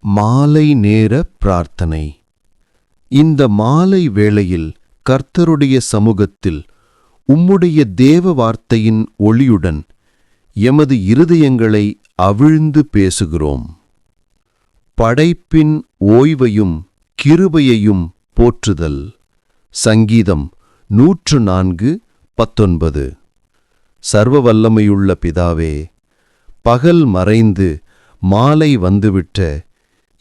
மாலை நேர பிரார்த்தனை. இந்த மாலை வேளையில் கர்த்தருடைய சமூகத்தில் உம்முடைய தேவ வார்த்தையின் ஒளியுடன் எமது இருதயங்களை அவிழ்ந்து பேசுகிறோம். படைப்பின் ஓய்வையும் கிருபையையும் போற்றுதல். சங்கீதம் 104:19. சர்வவல்லமையுள்ள பிதாவே, பகல் மறைந்து மாலை வந்துவிட்ட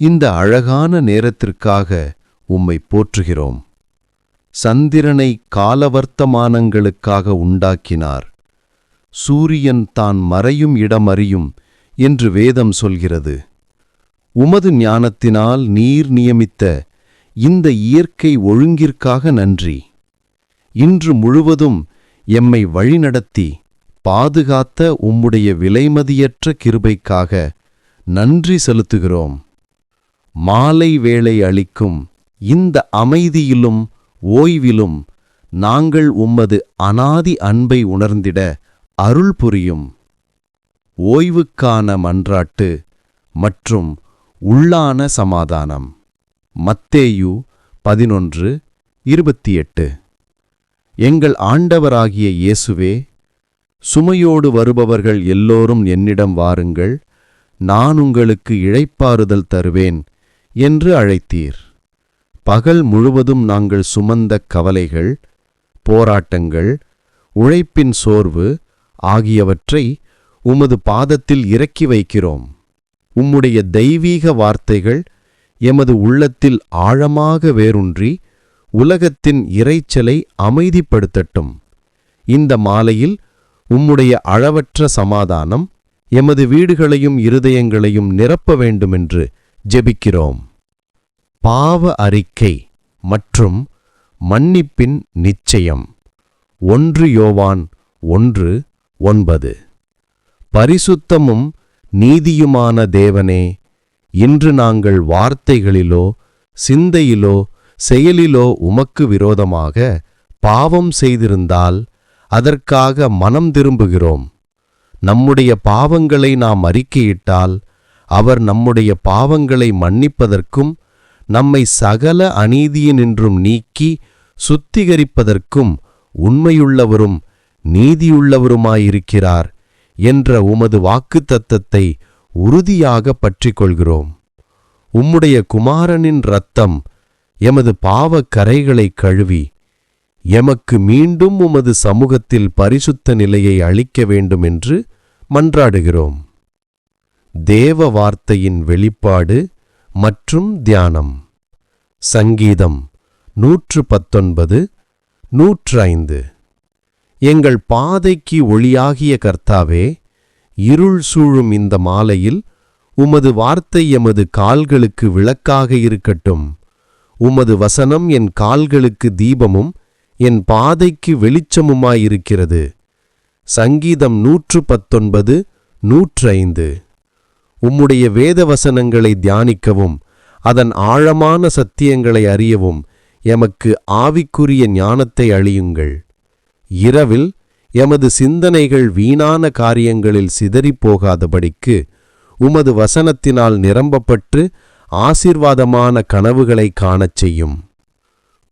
இந்த அழகான நேரத்திற்காக உம்மை போற்றுகிறோம். சந்திரனை காலவர்த்தமானங்களுக்காக உண்டாக்கினார். சூரியன் தான் மறையும் இடமறியும் என்று வேதம் சொல்கிறது. உமது ஞானத்தினால் நீர் நியமித்த இந்த இயற்கை ஒழுங்கிற்காக நன்றி. இன்று முழுவதும் எம்மை வழிநடத்தி பாதுகாத்த உம்முடைய விலைமதியற்ற கிருபைக்காக நன்றி செலுத்துகிறோம். மாலை வேளை அளிக்கும் இந்த அமைதியிலும் ஓய்விலும் நாங்கள் உம்மது அநாதி அன்பை உணர்ந்திட அருள் புரியும். ஓய்வுக்கான மன்றாட்டு மற்றும் உள்ளான சமாதானம். மத்தேயு 11:28. எங்கள் ஆண்டவராகிய இயேசுவே, சுமையோடு வருபவர்கள் எல்லோரும் என்னிடம் வாருங்கள், நான் உங்களுக்கு இளைப்பாறுதல் தருவேன் என்று அழைத்தீர். பகல் முழுவதும் நாங்கள் சுமந்த கவலைகள், போராட்டங்கள், உழைப்பின் சோர்வு ஆகியவற்றை உமது பாதத்தில் இறக்கி வைக்கிறோம். உம்முடைய தெய்வீக வார்த்தைகள் எமது உள்ளத்தில் ஆழமாக வேரூன்றி உலகத்தின் இரைச்சலை அமைதிப்படுத்தட்டும். இந்த மாலையில் உம்முடைய அளவற்ற சமாதானம் எமது வீடுகளையும் இருதயங்களையும் நிரப்ப வேண்டுமென்று ஜெபிக்கிறோம். பாவ அறிக்கை மற்றும் மன்னிப்பின் நிச்சயம். 1 யோவான் 1:9. பரிசுத்தமும் நீதியுமான தேவனே, இன்று நாங்கள் வார்த்தைகளிலோ சிந்தையிலோ செயலிலோ உமக்கு விரோதமாக பாவம் செய்திருந்தால் அதற்காக மனம் திரும்புகிறோம். நம்முடைய பாவங்களை நாம் அறிக்கையிட்டால் அவர் நம்முடைய பாவங்களை மன்னிப்பதற்கும் நம்மை சகல அநீதியினின்றும் நீக்கி சுத்திகரிப்பதற்கும் உண்மையுள்ளவரும் நீதியுள்ளவருமாயிருக்கிறார் என்ற உமது வாக்குத்தத்தத்தை உறுதியாக பற்றிக்கொள்கிறோம். உம்முடைய குமாரனின் இரத்தம் எமது பாவக் கரைகளை கழுவி எமக்கு மீண்டும் உமது சமூகத்தில் பரிசுத்த நிலையை அளிக்க வேண்டுமென்று மன்றாடுகிறோம். தேவ வார்த்தையின் வெளிப்பாடு மற்றும் தியானம். சங்கீதம் 119:105. எங்கள் பாதைக்கு ஒளியாகிய கர்த்தாவே, இருள் சூழும் இந்த மாலையில் உமது வார்த்தை எமது கால்களுக்கு விளக்காக இருக்கட்டும். உமது வசனம் என் கால்களுக்கு தீபமும் என் பாதைக்கு வெளிச்சமுமாயிருக்கிறது. சங்கீதம் 119:105. உம்முடைய வேத வசனங்களை தியானிக்கவும் அதன் ஆழமான சத்தியங்களை அறியவும் எமக்கு ஆவிக்குரிய ஞானத்தை அளியுங்கள். இரவில் எமது சிந்தனைகள் வீணான காரியங்களில் சிதறிப்போகாதபடிக்கு உமது வசனத்தினால் நிரம்பப்பட்டு ஆசீர்வாதமான கனவுகளை காணச் செய்யும்.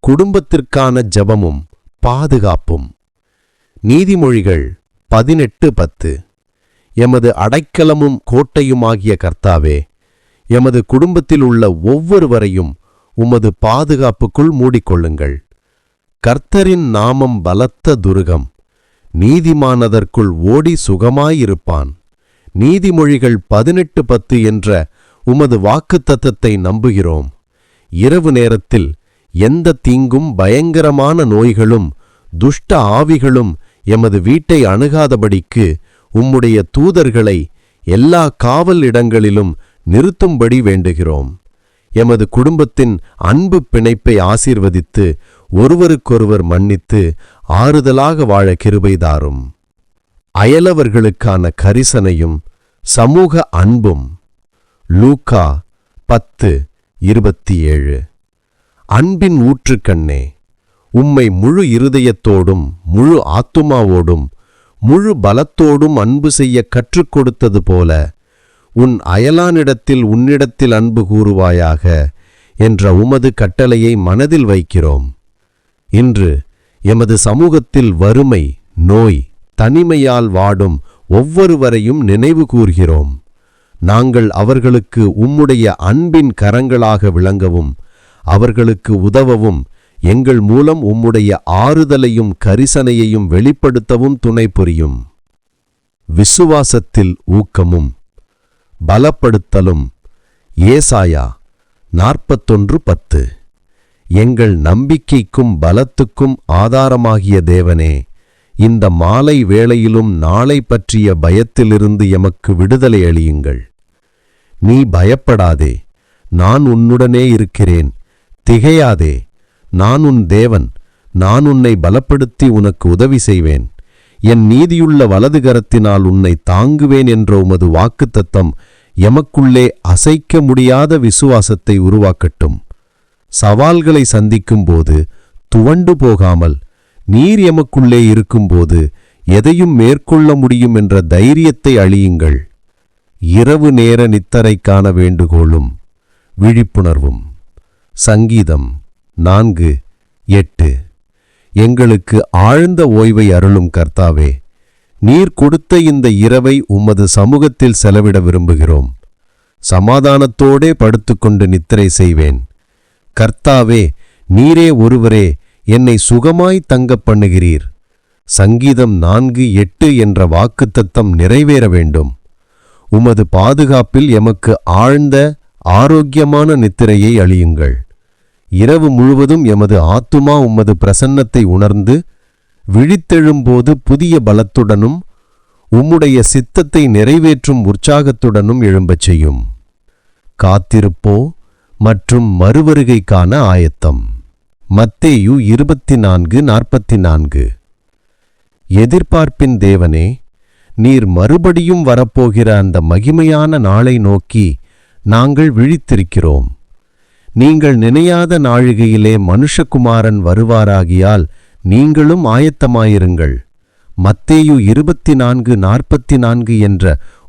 குடும்பத்திற்கான ஜெபமும் பாதுகாப்பும். நீதிமொழிகள் 18:10. எமது அடைக்கலமும் கோட்டையுமாகிய கர்த்தாவே, எமது குடும்பத்தில் உள்ள ஒவ்வொருவரையும் உமது பாதுகாப்புக்குள் மூடிக்கொள்ளுங்கள். கர்த்தரின் நாமம் பலத்த துருகம், நீதிமானதற்குள் ஓடி சுகமாயிருப்பான். நீதிமொழிகள் 18:10 என்ற உமது வாக்குத்தத்தத்தை நம்புகிறோம். இரவு நேரத்தில் எந்த தீங்கும் பயங்கரமான நோய்களும் துஷ்ட ஆவிகளும் எமது வீட்டை அணுகாதபடிக்கு உம்முடைய தூதர்களை எல்லா காவல் இடங்களிலும் நிறுத்தும்படி வேண்டுகிறோம். எமது குடும்பத்தின் அன்பு பிணைப்பை ஆசீர்வதித்து ஒருவருக்கொருவர் மன்னித்து ஆறுதலாக வாழ கிருபை தாரும். அயலவர்களுக்கான கரிசனையும் சமூக அன்பும். லூக்கா 10:27. அன்பின் ஊற்றுக்கண்ணே, உம்மை முழு இருதயத்தோடும் முழு ஆத்துமாவோடும் முழு பலத்தோடும் அன்பு செய்ய கற்றுக் கொடுத்தது போல உன் அயலானிடத்தில் உன்னிடத்தில் அன்பு கூறுவாயாக என்ற உமது கட்டளையை மனதில் வைக்கிறோம். இன்று எமது சமூகத்தில் வறுமை, நோய், தனிமையால் வாடும் ஒவ்வொருவரையும் நினைவு கூர்கிறோம். நாங்கள் அவர்களுக்கு உம்முடைய அன்பின் கரங்களாக விளங்கவும் அவர்களுக்கு உதவவும் எங்கள் மூலம் உம்முடைய ஆறுதலையும் கரிசனையையும் வெளிப்படுத்தவும் துணை புரியும். விசுவாசத்தில் ஊக்கமும் பலப்படுத்தலும். ஏசாயா 41:10. எங்கள் நம்பிக்கைக்கும் பலத்துக்கும் ஆதாரமாகிய தேவனே, இந்த மாலை வேளையிலும் நாளை பற்றிய பயத்திலிருந்து எமக்கு விடுதலை அளியுங்கள். நீ பயப்படாதே, நான் உன்னுடனே இருக்கிறேன். திகையாதே, நான் உன் தேவன். நான் உன்னை பலப்படுத்தி உனக்கு உதவி செய்வேன். என் நீதியுள்ள வலதுகரத்தினால் உன்னை தாங்குவேன் என்ற உமது வாக்குத்தத்தம் எமக்குள்ளே அசைக்க முடியாத விசுவாசத்தை உருவாக்கட்டும். சவால்களை சந்திக்கும்போது துவண்டு போகாமல், நீர் எமக்குள்ளே இருக்கும்போது எதையும் மேற்கொள்ள முடியும் என்ற தைரியத்தை அளியுங்கள். இரவு நேர நித்தரைக்கான வேண்டுகோளும் விழிப்புணர்வும். சங்கீதம் 4:8. எங்களுக்கு ஆழ்ந்த ஓய்வை அருளும் கர்த்தாவே, நீர் கொடுத்த இந்த இரவை உமது சமூகத்தில் செலவிட விரும்புகிறோம். சமாதானத்தோடே படுத்துக்கொண்டு நித்திரை செய்வேன். கர்த்தாவே, நீரே ஒருவரே என்னை சுகமாய் தங்கப் பண்ணுகிறீர். சங்கீதம் 4:8 என்ற வாக்குத்தத்தம் நிறைவேற வேண்டும். உமது பாதுகாப்பில் எமக்கு ஆழ்ந்த ஆரோக்கியமான நித்திரையை அளியுங்கள். இரவு முழுவதும் எமது ஆத்துமா உமது பிரசன்னத்தை உணர்ந்து விழித்தெழும்போது புதிய பலத்துடனும் உம்முடைய சித்தத்தை நிறைவேற்றும் உற்சாகத்துடனும் எழும்பச் செய்யும். காத்திருப்போ மற்றும் மறுவருகைக்கான ஆயத்தம். மத்தேயு 24:44. எதிர்பார்ப்பின் தேவனே, நீர் மறுபடியும் வரப்போகிற அந்த மகிமையான நாளை நோக்கி நாங்கள் விழித்திருக்கிறோம். நீங்கள் நினையாத நாழிகையிலே மனுஷகுமாரன் வருவாராகியால் நீங்களும் ஆயத்தமாயிருங்கள். மத்தேயு 24:44 என்ற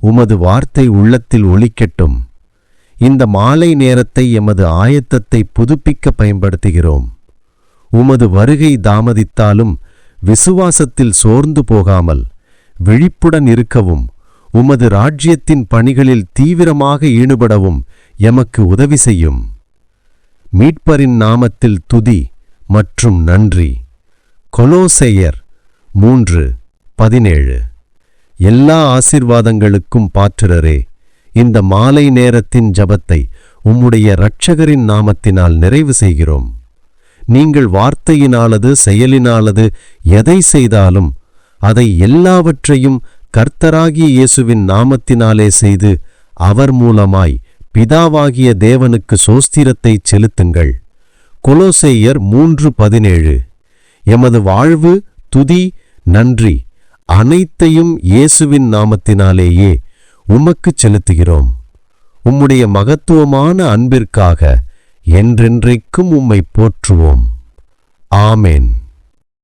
உமது வார்த்தை உள்ளத்தில் ஒலிக்கட்டும். இந்த மாலை நேரத்தை எமது ஆயத்தத்தை புதுப்பிக்க பயன்படுத்துகிறோம். உமது வருகை தாமதித்தாலும் விசுவாசத்தில் சோர்ந்து போகாமல் விழிப்புடன் இருக்கவும் உமது ராஜ்யத்தின் பணிகளில் தீவிரமாக ஈடுபடவும் எமக்கு உதவி செய்யும். மீட்பரின் நாமத்தில் துதி மற்றும் நன்றி. கொலோசேயர் 3:17. எல்லா ஆசீர்வாதங்களுக்கும் பாத்திரரே, இந்த மாலை நேரத்தின் ஜபத்தை உம்முடைய இரட்சகரின் நாமத்தினால் நிறைவு செய்கிறோம். நீங்கள் வார்த்தையினாலது செயலினாலது எதை செய்தாலும் அதை எல்லாவற்றையும் கர்த்தராகிய இயேசுவின் நாமத்தினாலே செய்து அவர் மூலமாய் பிதாவாகிய தேவனுக்கு சோஸ்திரத்தை செலுத்துங்கள். கொலோசேயர் 3:17. எமது வாழ்வு, துதி, நன்றி அனைத்தையும் இயேசுவின் நாமத்தினாலேயே உமக்குச் செலுத்துகிறோம். உம்முடைய மகத்துவமான அன்பிற்காக என்றென்றைக்கும் உம்மை போற்றுவோம். ஆமென்.